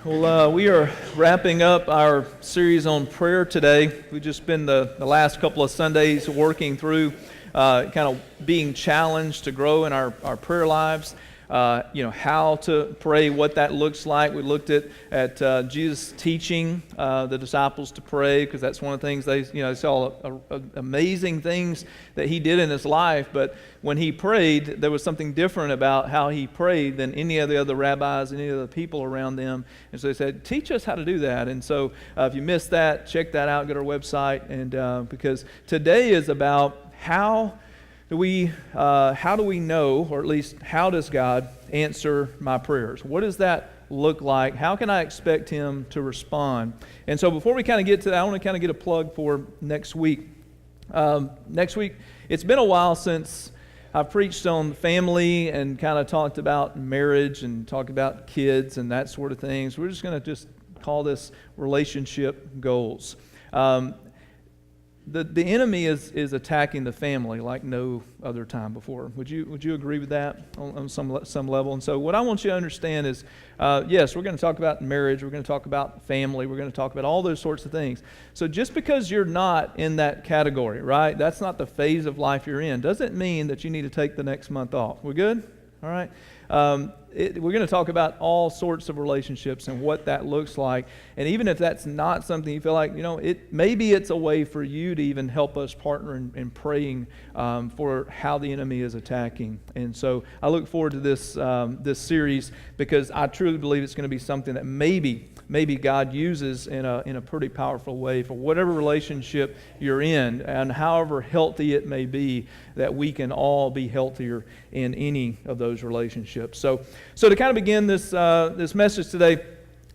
Well, we are wrapping up our series on prayer today. We've just been the last couple of Sundays working through kind of being challenged to grow in our prayer lives. How to pray, what that looks like. We looked at Jesus teaching the disciples to pray, because that's one of the things they saw amazing things that he did in his life. But when he prayed, there was something different about how he prayed than any of the other rabbis, any of the people around them. And so they said, teach us how to do that. And so if you missed that, check that out, go to our website. And because today is about how do we know, or at least how does God answer my prayers? What does that look like? How can I expect Him to respond? And so before we kind of get to that, I want to kind of get a plug for next week. Next week, it's been a while since I've preached on family and kind of talked about marriage and talked about kids and that sort of things. We're just going to just call this relationship goals. The enemy is attacking the family like no other time before. Would you agree with that on some level? And so what I want you to understand is, yes, we're going to talk about marriage, we're going to talk about family, we're going to talk about all those sorts of things. So just because you're not in that category, right, that's not the phase of life you're in, doesn't mean that you need to take the next month off. We good? All right. We're going to talk about all sorts of relationships and what that looks like. And even if that's not something you feel like, maybe it's a way for you to even help us partner in praying for how the enemy is attacking. And so I look forward to this series, because I truly believe it's going to be something that maybe God uses in a pretty powerful way for whatever relationship you're in, and however healthy it may be, that we can all be healthier in any of those relationships. So to kind of begin this message today,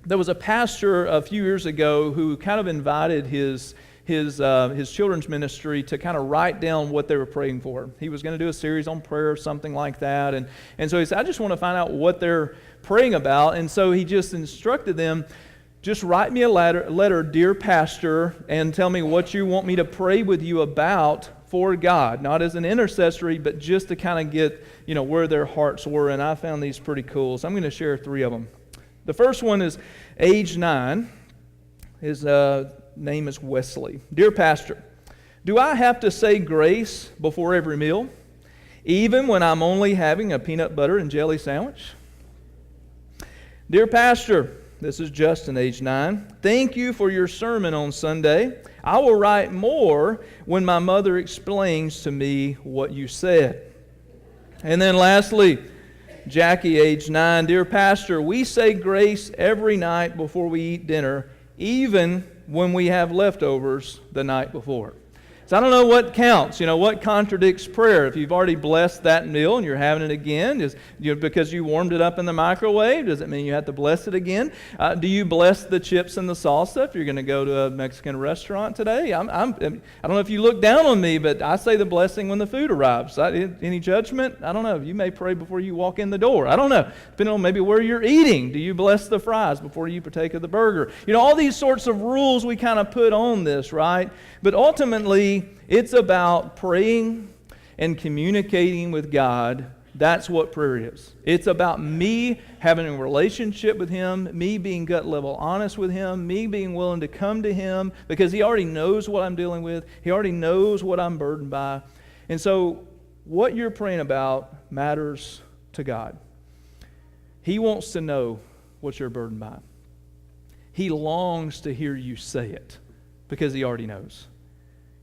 there was a pastor a few years ago who kind of invited his children's ministry to kind of write down what they were praying for. He was going to do a series on prayer or something like that. And so he said, I just want to find out what they're praying about. And so he just instructed them, just write me a letter, dear pastor, and tell me what you want me to pray with you about for God. Not as an intercessory, but just to kind of get, where their hearts were. And I found these pretty cool. So I'm going to share 3 of them. The first one is age 9. His name is Wesley. Dear pastor, do I have to say grace before every meal, even when I'm only having a peanut butter and jelly sandwich? Dear pastor, this is Justin, age 9. Thank you for your sermon on Sunday. I will write more when my mother explains to me what you said. And then lastly, Jackie, age 9. Dear pastor, we say grace every night before we eat dinner, even when we have leftovers the night before. So I don't know what counts, what contradicts prayer. If you've already blessed that meal and you're having it again, because you warmed it up in the microwave, does it mean you have to bless it again? Do you bless the chips and the salsa if you're going to go to a Mexican restaurant today? I don't know if you look down on me, but I say the blessing when the food arrives. Any judgment? I don't know. You may pray before you walk in the door. I don't know. Depending on maybe where you're eating. Do you bless the fries before you partake of the burger? All these sorts of rules we kind of put on this, right? But ultimately, it's about praying and communicating with God. That's what prayer is. It's about me having a relationship with Him, me being gut level honest with Him, me being willing to come to Him, because He already knows what I'm dealing with. He already knows what I'm burdened by. And so what you're praying about matters to God. He wants to know what you're burdened by. He longs to hear you say it, because He already knows.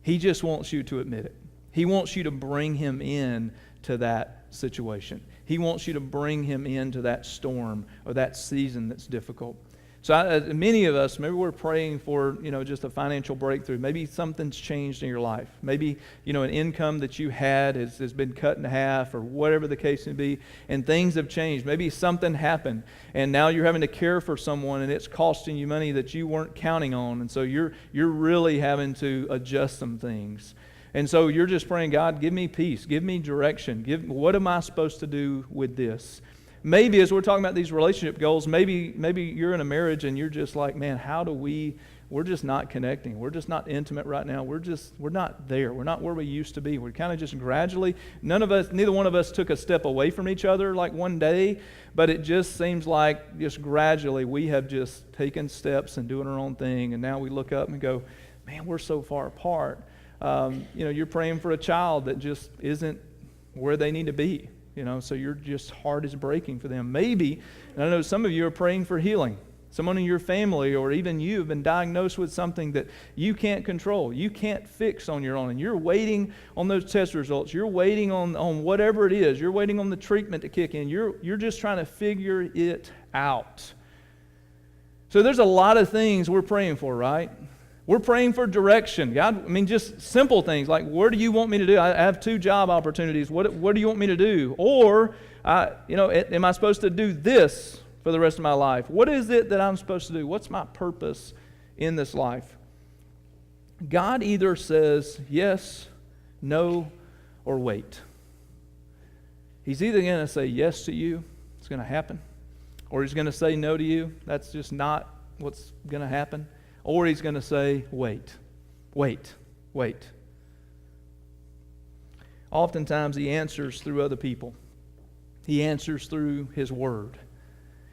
He just wants you to admit it. He wants you to bring Him in to that situation. He wants you to bring Him into that storm or that season that's difficult. So many of us, maybe we're praying for, just a financial breakthrough. Maybe something's changed in your life. Maybe, an income that you had has been cut in half, or whatever the case may be, and things have changed. Maybe something happened, and now you're having to care for someone, and it's costing you money that you weren't counting on, and so you're really having to adjust some things. And so you're just praying, God, give me peace, give me direction. What am I supposed to do with this? maybe as we're talking about these relationship goals, maybe you're in a marriage and you're just like, man, we're just not connecting. We're just not intimate right now. We're not there. We're not where we used to be. We're kind of just gradually, neither one of us took a step away from each other like one day, but it just seems like just gradually we have just taken steps and doing our own thing, and now we look up and go, man, we're so far apart. You're praying for a child that just isn't where they need to be, so your just heart is breaking for them. Maybe, and I know some of you are praying for healing. Someone in your family or even you have been diagnosed with something that you can't control, you can't fix on your own, and you're waiting on those test results. You're waiting on whatever it is. You're waiting on the treatment to kick in. You're just trying to figure it out. So there's a lot of things we're praying for, right? We're praying for direction. God, just simple things like, where do you want me to do? I have 2 job opportunities. What do you want me to do? Or, am I supposed to do this for the rest of my life? What is it that I'm supposed to do? What's my purpose in this life? God either says yes, no, or wait. He's either going to say yes to you, it's going to happen, or he's going to say no to you, that's just not what's going to happen, or he's going to say wait. Oftentimes he answers through other people. He answers through his word.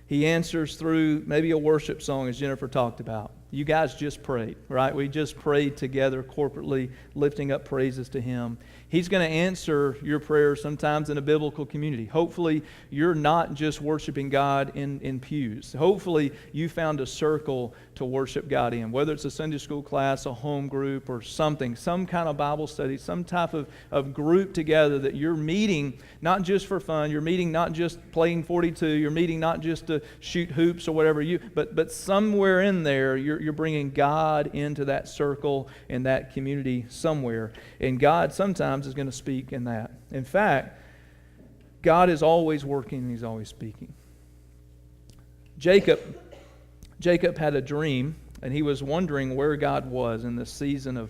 He answers through maybe a worship song, as Jennifer talked about. You guys just prayed, right? We just prayed together corporately, lifting up praises to Him. He's going to answer your prayers sometimes in a biblical community. Hopefully, you're not just worshiping God in pews. Hopefully, you found a circle to worship God in, whether it's a Sunday school class, a home group, or something, some kind of Bible study, some type of group together that you're meeting not just for fun, you're meeting not just playing 42, you're meeting not just to shoot hoops or whatever, but somewhere in there, you're bringing God into that circle and that community somewhere. And God sometimes is going to speak in that. In fact, God is always working and He's always speaking. Jacob had a dream, and he was wondering where God was in this season of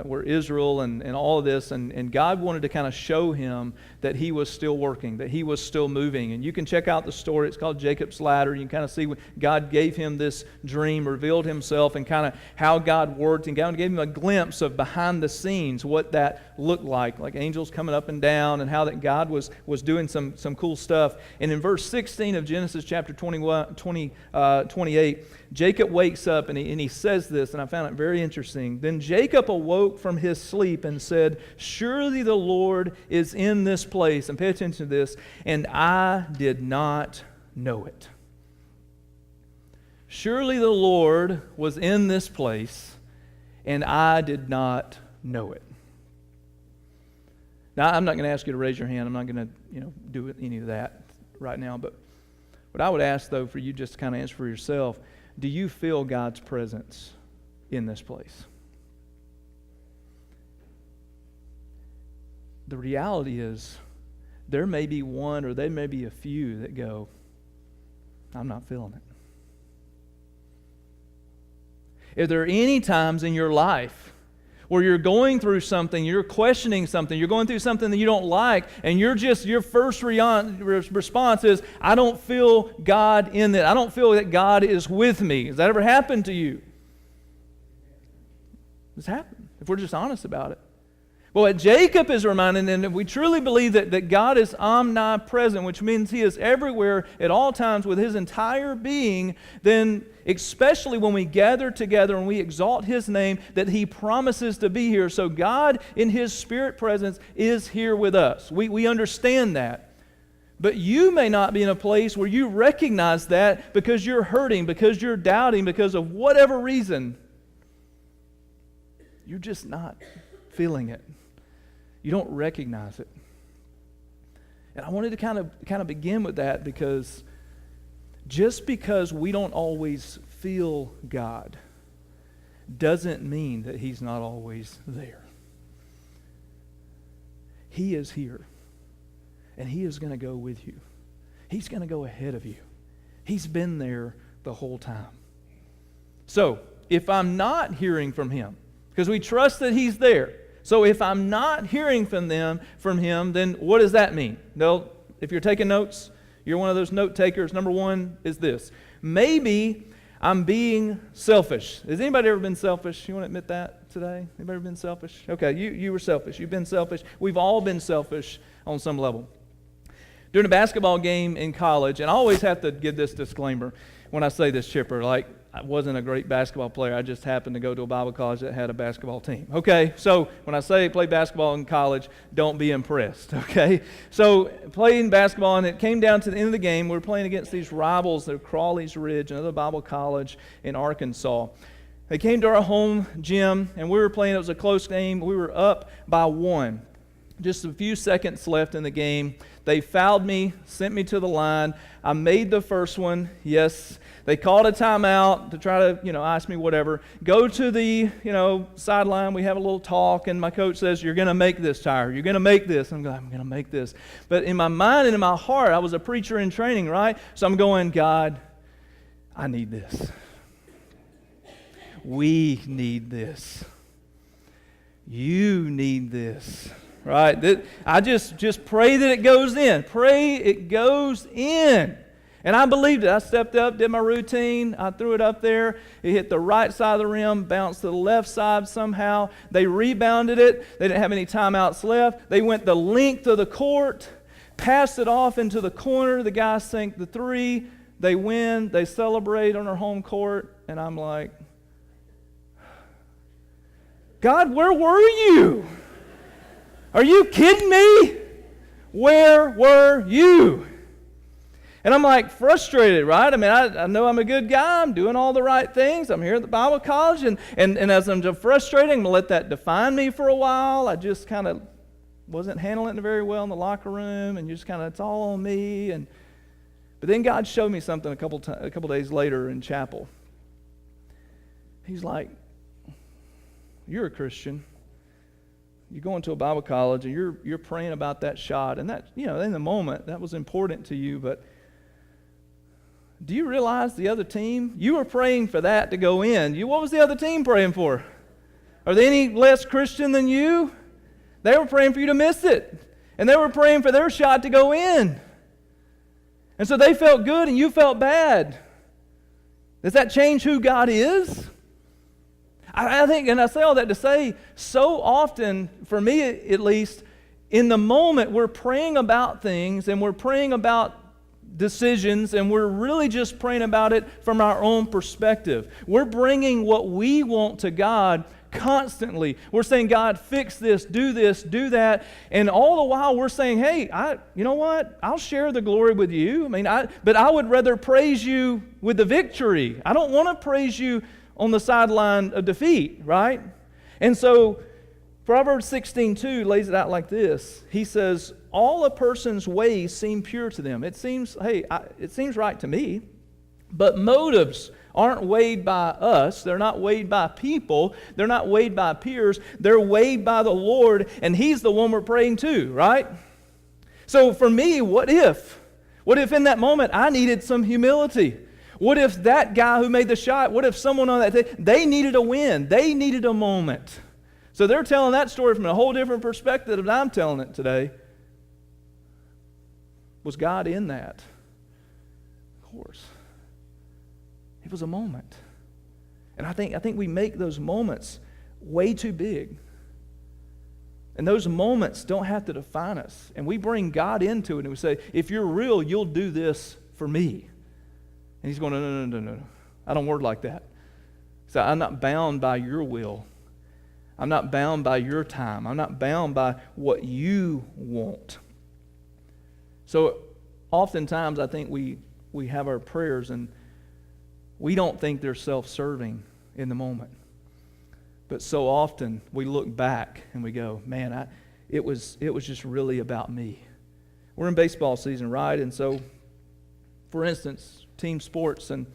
where Israel and all of this, and God wanted to kind of show him that He was still working, that He was still moving. And you can check out the story. It's called Jacob's Ladder. You can kind of see when God gave him this dream, revealed Himself, and kind of how God worked, and God gave him a glimpse of behind the scenes what that looked like angels coming up and down, and how that God was doing some cool stuff. And in verse 16 of Genesis chapter 28, Jacob wakes up and he says this, and I found it very interesting. Then Jacob awoke from his sleep and said, "Surely the Lord is in this place," and pay attention to this, "and I did not know it." Surely the Lord was in this place, and I did not know it. Now, I'm not going to ask you to raise your hand. I'm not going to do any of that right now. But what I would ask, though, for you just to kind of answer for yourself, do you feel God's presence in this place? The reality is, there may be one or there may be a few that go, "I'm not feeling it." If there are any times in your life where you're going through something, you're questioning something, you're going through something that you don't like, and your first response is, "I don't feel God in it. I don't feel that God is with me." Has that ever happened to you? It's happened, if we're just honest about it. Well, what Jacob is reminding, and if we truly believe that God is omnipresent, which means He is everywhere at all times with His entire being, then especially when we gather together and we exalt His name, that He promises to be here. So God in His Spirit presence is here with us. We understand that. But you may not be in a place where you recognize that because you're hurting, because you're doubting, because of whatever reason. You're just not feeling it. You don't recognize it. And I wanted to kind of begin with that, because just because we don't always feel God doesn't mean that He's not always there. He is here, and He is going to go with you. He's going to go ahead of you. He's been there the whole time. So, if I'm not hearing from Him, because we trust that He's there, so if I'm not hearing from Him, then what does that mean? If you're taking notes, You're one of those note takers. Number one is this. Maybe I'm being selfish. Has anybody ever been selfish? You want to admit that today? Anybody ever been selfish? Okay, you were selfish. You've been selfish. We've all been selfish on some level. During a basketball game in college, and I always have to give this disclaimer when I say this, Chipper, like I wasn't a great basketball player. I just happened to go to a Bible college that had a basketball team. Okay, so when I say play basketball in college, don't be impressed, okay? So playing basketball, and it came down to the end of the game. We were playing against these rivals, they're Crawley's Ridge, another Bible college in Arkansas. They came to our home gym, and we were playing. It was a close game. We were up by 1. Just a few seconds left in the game. They fouled me, sent me to the line. I made the first one, yes. They called a timeout to try to, ask me whatever. Go to the, sideline. We have a little talk, and my coach says, "You're going to make this, Tyre. You're going to make this." I'm going to make this. But in my mind and in my heart, I was a preacher in training, right? So I'm going, God, I need this. We need this. You need this. Right? I just pray that it goes in. Pray it goes in. And I believed it. I stepped up, did my routine. I threw it up there. It hit the right side of the rim, bounced to the left side somehow. They rebounded it. They didn't have any timeouts left. They went the length of the court, passed it off into the corner. The guys sank the 3. They win. They celebrate on their home court. And I'm like, God, where were you? Are you kidding me? Where were you? And I'm like frustrated, right? I mean, I know I'm a good guy. I'm doing all the right things. I'm here at the Bible college. And as I'm just frustrated, I'm going to let that define me for a while. I just kind of wasn't handling it very well in the locker room. And just kind of, it's all on me. But then God showed me something a couple days later in chapel. He's like, you're a Christian. You're going to a Bible college and you're praying about that shot, and that, in the moment that was important to you, but do you realize the other team, you were praying for that to go in. What was the other team praying for? Are they any less Christian than you? They were praying for you to miss it, and they were praying for their shot to go in. And so they felt good and you felt bad. Does that change who God is? I think, and I say all that to say, so often, for me at least, in the moment we're praying about things and we're praying about decisions and we're really just praying about it from our own perspective. We're bringing what we want to God constantly. We're saying, God, fix this, do that. And all the while we're saying, hey, you know what? I'll share the glory with you. But I would rather praise you with the victory. I don't want to praise you on the sideline of defeat, right? And so Proverbs 16:2 lays it out like this. He says, all a person's ways seem pure to them. It seems right to me. But motives aren't weighed by us. They're not weighed by people. They're not weighed by peers. They're weighed by the Lord, and He's the one we're praying to, right? So for me, what if in that moment I needed some humility? What if that guy who made the shot, what if someone on that day, they needed a win, they needed a moment. So they're telling that story from a whole different perspective than I'm telling it today. Was God in that? Of course. It was a moment. And I think we make those moments way too big. And those moments don't have to define us. And we bring God into it and we say, if you're real, you'll do this for me. And He's going, no. I don't word like that. So I'm not bound by your will. I'm not bound by your time. I'm not bound by what you want. So oftentimes I think we have our prayers and we don't think they're self-serving in the moment. But so often we look back and we go, man, it was just really about me. We're in baseball season, right? And so, for instance, team sports, and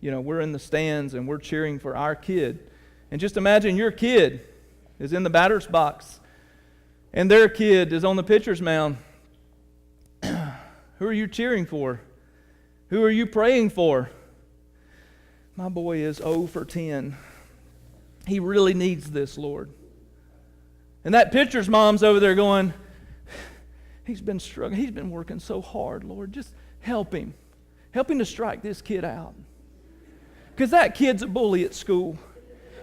we're in the stands and we're cheering for our kid. And just imagine your kid is in the batter's box and their kid is on the pitcher's mound. Who are you cheering for? Who are you praying for? My boy is 0 for 10. He really needs this, Lord. And that pitcher's mom's over there going, He's been struggling. He's been working so hard, Lord. Just help him. Help him to strike this kid out. Because that kid's a bully at school.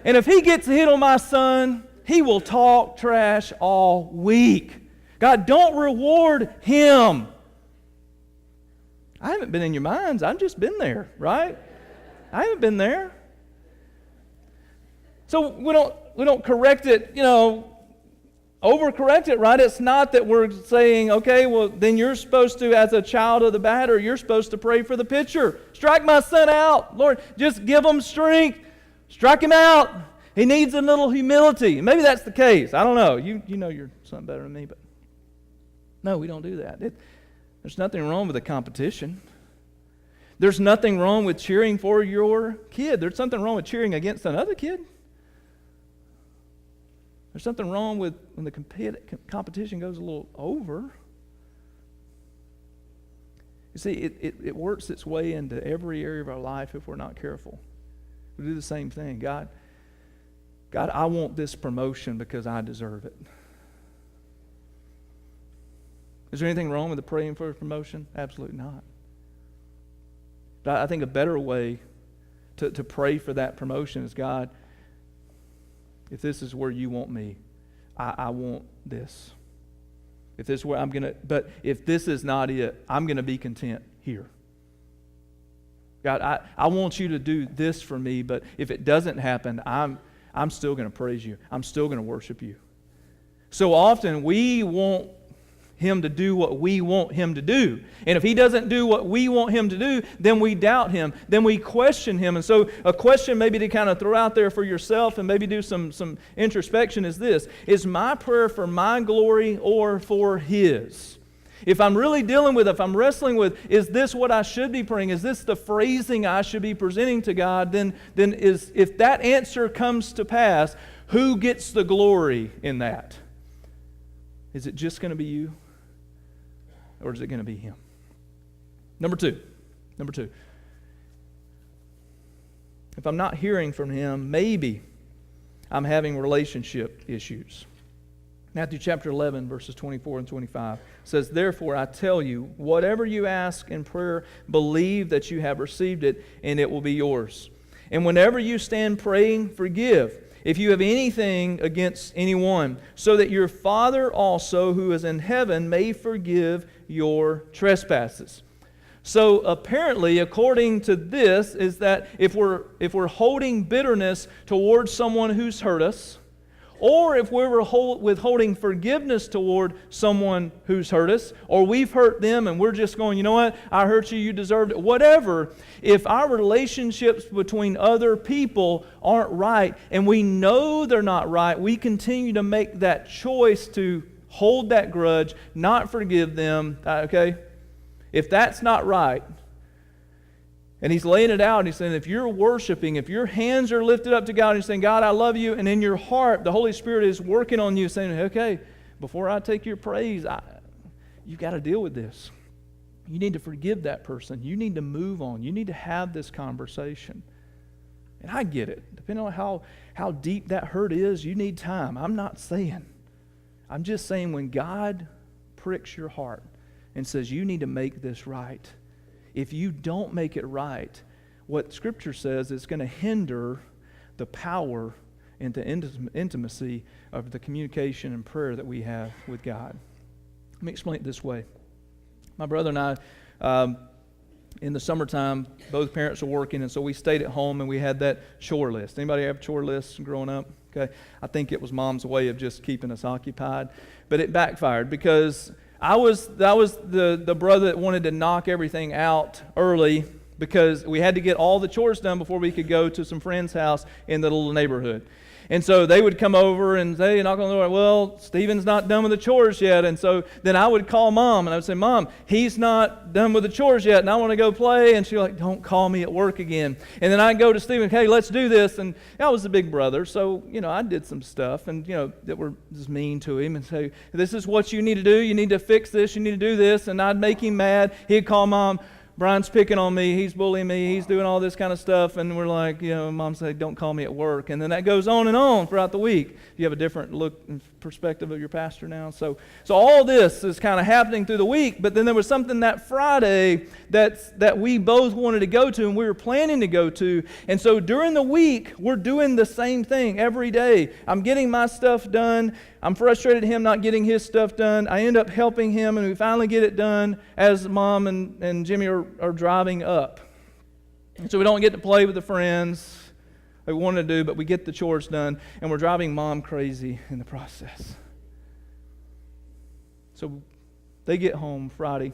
And if he gets a hit on my son, he will talk trash all week. God, don't reward him. I haven't been in your minds. I've just been there, right? I haven't been there. So we don't correct it, overcorrect it, right? It's not that we're saying, okay, well, then you're supposed to, as a child of the batter, you're supposed to pray for the pitcher. Strike my son out. Lord, just give him strength. Strike him out. He needs a little humility. Maybe that's the case. I don't know. You know your son better than me, but no, we don't do that. There's nothing wrong with a competition. There's nothing wrong with cheering for your kid. There's something wrong with cheering against another kid. There's something wrong with when the competition goes a little over. You see, it works its way into every area of our life if we're not careful. We do the same thing. God, I want this promotion because I deserve it. Is there anything wrong with the praying for a promotion? Absolutely not. But I think a better way to pray for that promotion is, God, if this is where you want me, I want this. If this is where but if this is not it, I'm going to be content here. God, I want you to do this for me, but if it doesn't happen, I'm still going to praise you. I'm still going to worship you. So often we want him to do what we want him to do. And if he doesn't do what we want him to do, then we doubt him. Then we question him. And so a question maybe to kind of throw out there for yourself and maybe do some introspection is this: is my prayer for my glory or for his? If I'm really dealing with, if I'm wrestling with, is this what I should be praying? Is this the phrasing I should be presenting to God? Then if that answer comes to pass, who gets the glory in that? Is it just going to be you? Or is it going to be him? Number two. If I'm not hearing from him, maybe I'm having relationship issues. Matthew chapter 11, verses 24 and 25 says, "Therefore I tell you, whatever you ask in prayer, believe that you have received it, and it will be yours. And whenever you stand praying, forgive if you have anything against anyone, so that your Father also, who is in heaven, may forgive your trespasses." So apparently, according to this, is that if we're holding bitterness towards someone who's hurt us, or if we're withholding forgiveness toward someone who's hurt us, or we've hurt them and we're just going, you know what, I hurt you, you deserved it, whatever, if our relationships between other people aren't right and we know they're not right, we continue to make that choice to hold that grudge, not forgive them, okay? If that's not right, and he's laying it out, and he's saying, if you're worshiping, if your hands are lifted up to God, and you're saying, God, I love you, and in your heart, the Holy Spirit is working on you, saying, okay, before I take your praise, you've got to deal with this. You need to forgive that person. You need to move on. You need to have this conversation. And I get it. Depending on how deep that hurt is, you need time. I'm not saying. I'm just saying when God pricks your heart and says, you need to make this right, if you don't make it right, what Scripture says is going to hinder the power and the intimacy of the communication and prayer that we have with God. Let me explain it this way. My brother and I, in the summertime, both parents were working, and so we stayed at home and we had that chore list. Anybody have chore lists growing up? Okay, I think it was Mom's way of just keeping us occupied, but it backfired because I was the brother that wanted to knock everything out early because we had to get all the chores done before we could go to some friend's house in the little neighborhood. And so they would come over and they knock on the door, well, Stephen's not done with the chores yet. And so then I would call Mom and I would say, Mom, he's not done with the chores yet and I want to go play. And she'd be like, don't call me at work again. And then I'd go to Stephen, hey, let's do this. And I was the big brother, so, I did some stuff and, that were just mean to him and say, this is what you need to do. You need to fix this. You need to do this. And I'd make him mad. He'd call Mom, Brian's picking on me, he's bullying me, he's doing all this kind of stuff, and we're like, Mom said, don't call me at work. And then that goes on and on throughout the week. You have a different look and perspective of your pastor now. So all this is kind of happening through the week, but then there was something that Friday that we both wanted to go to, and we were planning to go to. And so during the week, we're doing the same thing every day. I'm getting my stuff done. I'm frustrated at him not getting his stuff done. I end up helping him, and we finally get it done as Mom and Jimmy are driving up. And so we don't get to play with the friends like we wanted to do, but we get the chores done, and we're driving Mom crazy in the process. So they get home Friday.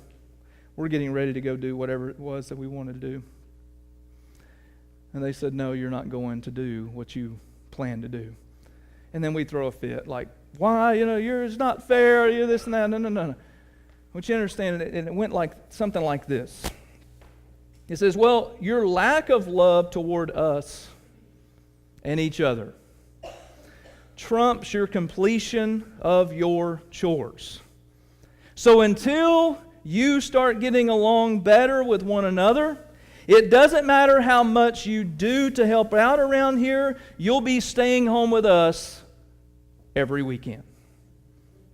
We're getting ready to go do whatever it was that we wanted to do. And they said, no, you're not going to do what you planned to do. And then we throw a fit, like, why? It's not fair. You're this and that. No. I want you to understand, and it went like something like this. It says, well, your lack of love toward us and each other trumps your completion of your chores. So until you start getting along better with one another, it doesn't matter how much you do to help out around here, you'll be staying home with us every weekend.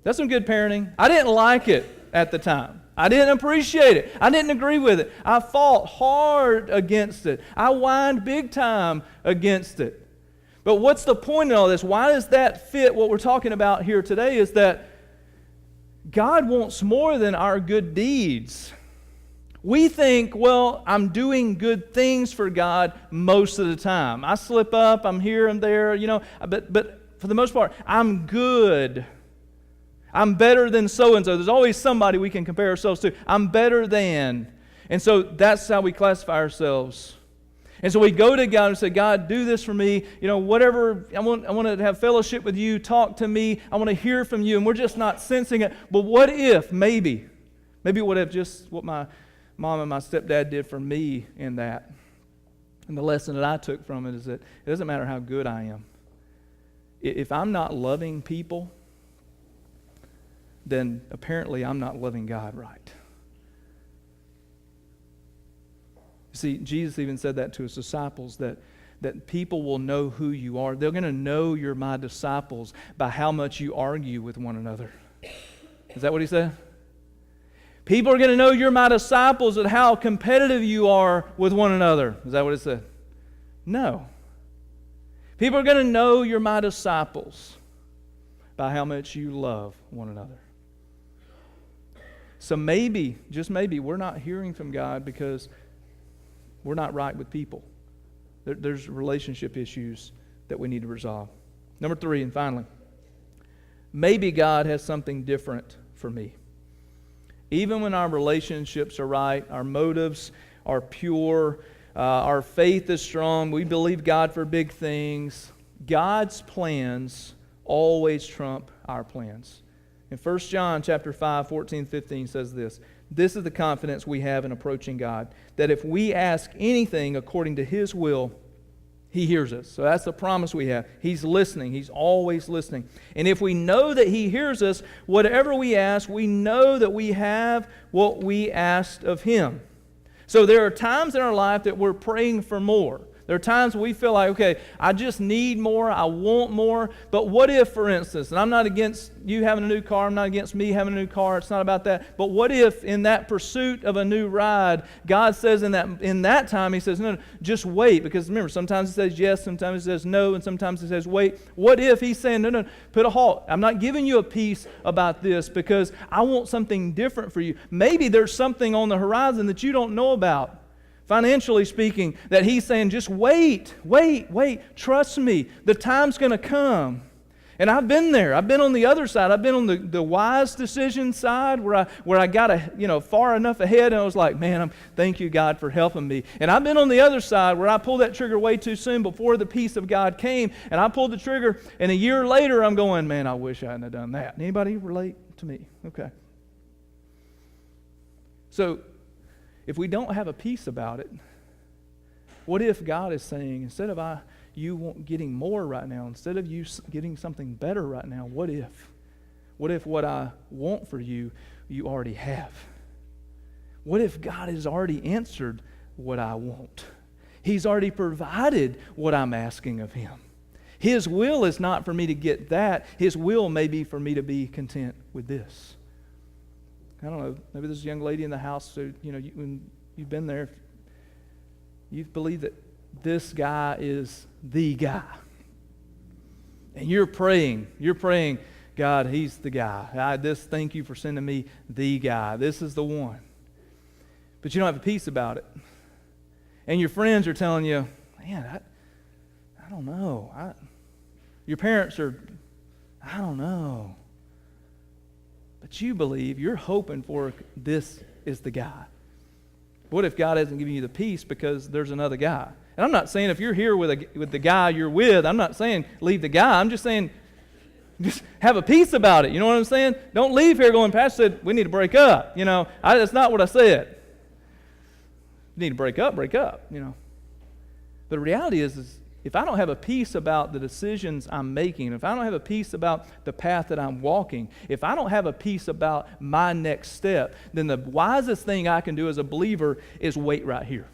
That's some good parenting. I didn't like it at the time. I didn't appreciate it. I didn't agree with it. I fought hard against it. I whined big time against it. But what's the point in all this? Why does that fit what we're talking about here today? Is that God wants more than our good deeds. We think, well, I'm doing good things for God most of the time. I slip up, I'm here and there, but for the most part, I'm good. I'm better than so-and-so. There's always somebody we can compare ourselves to. I'm better than. And so that's how we classify ourselves. And so we go to God and say, God, do this for me. Whatever, I want to have fellowship with you. Talk to me. I want to hear from you. And we're just not sensing it. But what if, maybe what if just what my mom and my stepdad did for me in that? And the lesson that I took from it is that it doesn't matter how good I am. If I'm not loving people, then apparently I'm not loving God right. See, Jesus even said that to his disciples, that people will know who you are. They're going to know you're my disciples by how much you argue with one another. Is that what he said? People are going to know you're my disciples at how competitive you are with one another. Is that what it said? No. People are going to know you're my disciples by how much you love one another. So maybe, just maybe, we're not hearing from God because we're not right with people. There's relationship issues that we need to resolve. Number 3, and finally, maybe God has something different for me. Even when our relationships are right, our motives are pure, our faith is strong, we believe God for big things, God's plans always trump our plans. In 1 John chapter 5, 14, 15 says this, this is the confidence we have in approaching God, that if we ask anything according to His will, He hears us. So that's the promise we have. He's listening. He's always listening. And if we know that He hears us, whatever we ask, we know that we have what we asked of Him. So there are times in our life that we're praying for more. There are times we feel like, okay, I just need more, I want more. But what if, for instance, and I'm not against you having a new car, I'm not against me having a new car, it's not about that. But what if in that pursuit of a new ride, God says in that time, He says, no, just wait. Because remember, sometimes He says yes, sometimes He says no, and sometimes He says wait. What if He's saying, no, put a halt. I'm not giving you a peace about this because I want something different for you. Maybe there's something on the horizon that you don't know about. Financially speaking, that He's saying, just wait, trust me, the time's going to come. And I've been there. I've been on the other side. I've been on the wise decision side where I got far enough ahead and I was like, man, thank you, God, for helping me. And I've been on the other side where I pulled that trigger way too soon before the peace of God came, and I pulled the trigger, and a year later I'm going, man, I wish I hadn't have done that. Anybody relate to me? Okay. So, if we don't have a peace about it, what if God is saying, instead of you getting more right now, instead of you getting something better right now, what if what I want for you, you already have? What if God has already answered what I want? He's already provided what I'm asking of Him. His will is not for me to get that. His will may be for me to be content with this. I don't know, maybe there's a young lady in the house, so, when you've been there, you believe that this guy is the guy. And you're praying, God, He's the guy. Thank you for sending me the guy. This is the one. But you don't have a peace about it. And your friends are telling you, man, I don't know. Your parents are, I don't know. But you believe, you're hoping for this is the guy. What if God hasn't given you the peace because there's another guy? And I'm not saying if you're here with the guy you're with, I'm not saying leave the guy. I'm just saying just have a peace about it. You know what I'm saying? Don't leave here going, Pastor said we need to break up. That's not what I said. You need to break up. But the reality is if I don't have a peace about the decisions I'm making, if I don't have a peace about the path that I'm walking, if I don't have a peace about my next step, then the wisest thing I can do as a believer is wait right here.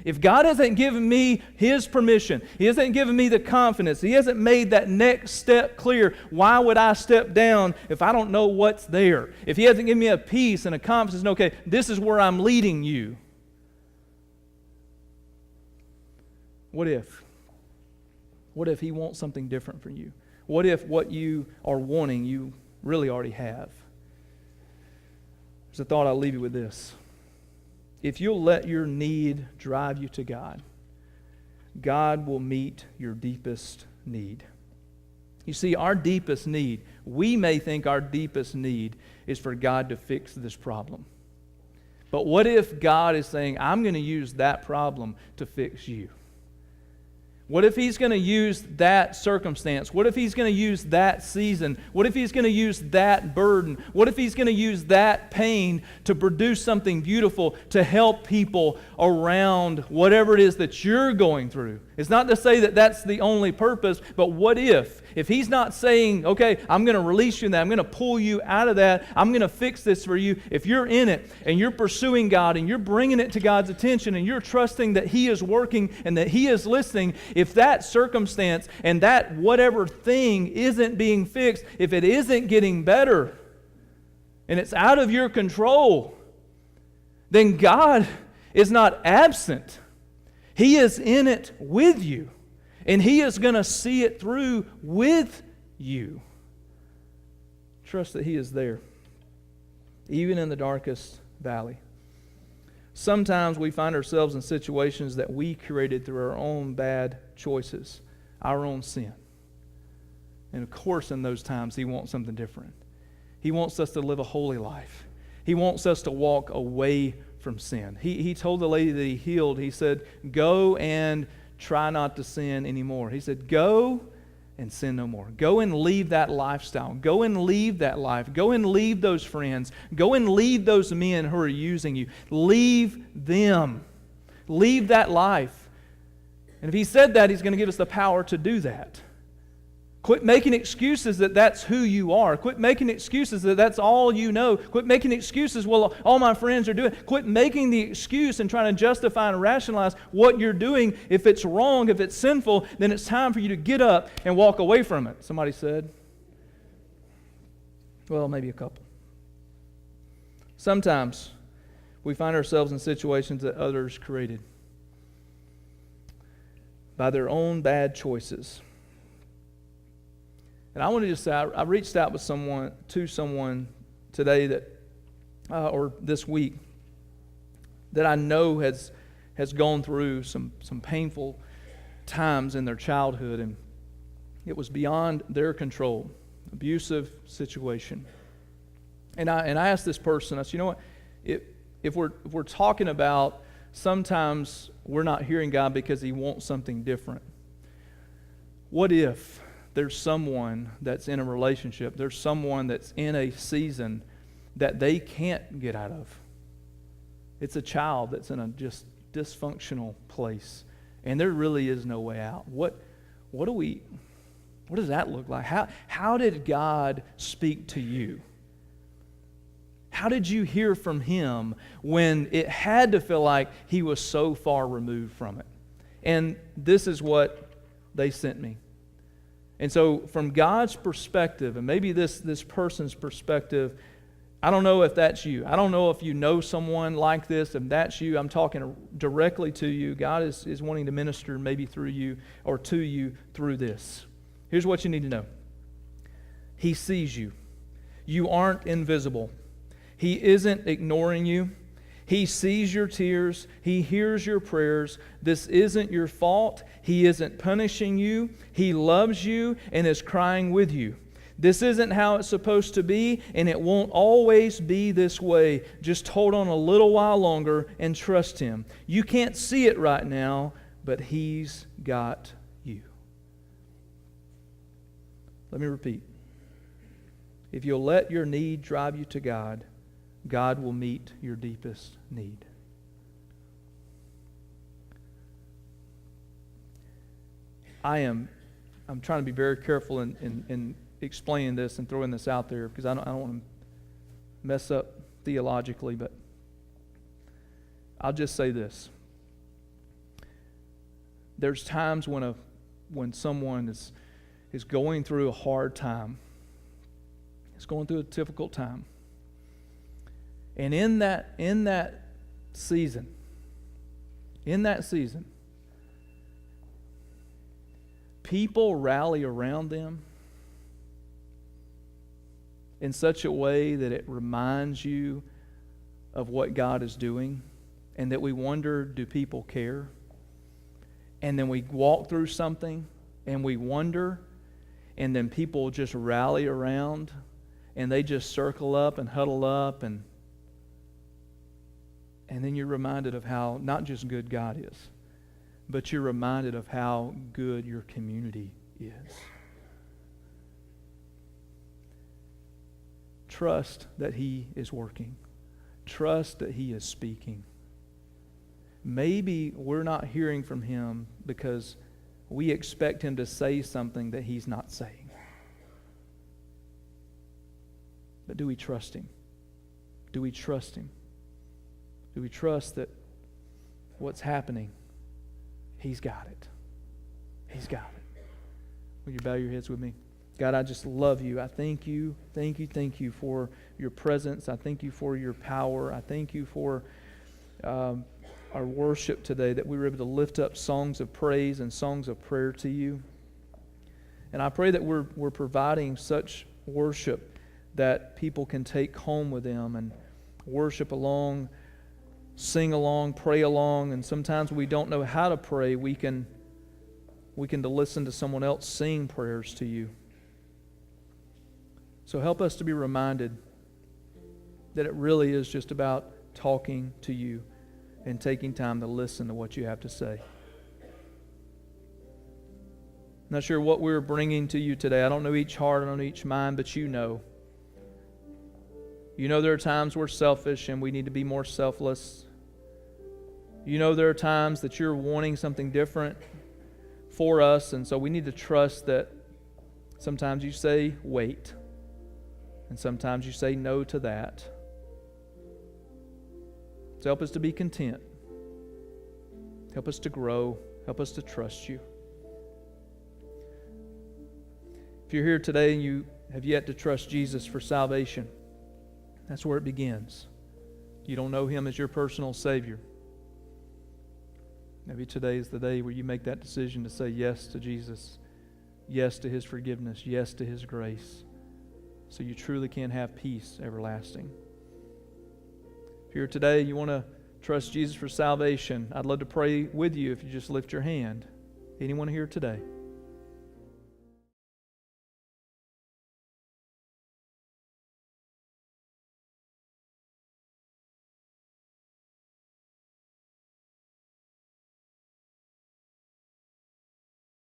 If God hasn't given me His permission, He hasn't given me the confidence, He hasn't made that next step clear, why would I step down if I don't know what's there? If He hasn't given me a peace and a confidence, okay, this is where I'm leading you. What if? What if He wants something different for you? What if what you are wanting you really already have? There's a thought I'll leave you with this. If you'll let your need drive you to God, God will meet your deepest need. You see, our deepest need, we may think our deepest need is for God to fix this problem. But what if God is saying, I'm going to use that problem to fix you? What if He's going to use that circumstance? What if He's going to use that season? What if He's going to use that burden? What if He's going to use that pain to produce something beautiful to help people around whatever it is that you're going through? It's not to say that that's the only purpose, but what if He's not saying, okay, I'm going to release you in that, I'm going to pull you out of that, I'm going to fix this for you. If you're in it and you're pursuing God and you're bringing it to God's attention and you're trusting that He is working and that He is listening, if that circumstance and that whatever thing isn't being fixed, if it isn't getting better and it's out of your control, then God is not absent. He is in it with you. And He is going to see it through with you. Trust that He is there, even in the darkest valley. Sometimes we find ourselves in situations that we created through our own bad choices, our own sin. And of course, in those times, He wants something different. He wants us to live a holy life. He wants us to walk away from sin. He told the lady that He healed, He said, go and try not to sin anymore. He said, go and sin no more. Go and leave that lifestyle. Go and leave that life. Go and leave those friends. Go and leave those men who are using you. Leave them. Leave that life. And if He said that, He's going to give us the power to do that. Quit making excuses that that's who you are. Quit making excuses that that's all you know. Quit making excuses, well, all my friends are doing. Quit making the excuse and trying to justify and rationalize what you're doing. If it's wrong, if it's sinful, then it's time for you to get up and walk away from it. Somebody said. Well, maybe a couple. Sometimes we find ourselves in situations that others created by their own bad choices. And I want to just say, I reached out to someone today that, or this week, that I know has gone through some painful times in their childhood, and it was beyond their control, abusive situation. And I asked this person, I said, you know what, if we're talking about sometimes we're not hearing God because He wants something different, what if there's someone that's in a relationship, there's someone that's in a season that they can't get out of? It's a child that's in a just dysfunctional place, and there really is no way out. What does that look like? How did God speak to you? How did you hear from Him when it had to feel like He was so far removed from it? And this is what they sent me. And so from God's perspective, and maybe this person's perspective, I don't know if that's you. I don't know if you know someone like this. If that's you, I'm talking directly to you. God is wanting to minister maybe through you or to you through this. Here's what you need to know. He sees you. You aren't invisible. He isn't ignoring you. He sees your tears. He hears your prayers. This isn't your fault. He isn't punishing you. He loves you and is crying with you. This isn't how it's supposed to be, and it won't always be this way. Just hold on a little while longer and trust Him. You can't see it right now, but He's got you. Let me repeat. If you'll let your need drive you to God, God will meet your deepest need. I'm trying to be very careful in explaining this and throwing this out there because I don't want to mess up theologically, but I'll just say this. There's times when someone is going through a hard time, is going through a difficult time. And in that season, people rally around them in such a way that it reminds you of what God is doing, and that we wonder, do people care? And then we walk through something and we wonder, and then people just rally around and they just circle up and huddle up, and then you're reminded of how not just good God is, but you're reminded of how good your community is. Trust that He is working. Trust that He is speaking. Maybe we're not hearing from Him because we expect Him to say something that He's not saying. But do we trust Him? Do we trust Him? Do we trust that what's happening, He's got it? He's got it. Will you bow your heads with me? God, I just love You. I thank You for Your presence. I thank You for Your power. I thank You for our worship today, that we were able to lift up songs of praise and songs of prayer to You. And I pray that we're providing such worship that people can take home with them and worship along, sing along, pray along, and sometimes we don't know how to pray. We can listen to someone else sing prayers to You. So help us to be reminded that it really is just about talking to You and taking time to listen to what You have to say. Not sure what we're bringing to You today. I don't know each heart, I don't know each mind, but You know. You know there are times we're selfish and we need to be more selfless. You know there are times that You're wanting something different for us, and so we need to trust that sometimes You say wait, and sometimes You say no to that. So help us to be content. Help us to grow. Help us to trust You. If you're here today and you have yet to trust Jesus for salvation, that's where it begins. You don't know Him as your personal Savior. Maybe today is the day where you make that decision to say yes to Jesus, yes to His forgiveness, yes to His grace, so you truly can have peace everlasting. If you're here today and you want to trust Jesus for salvation, I'd love to pray with you if you just lift your hand. Anyone here today?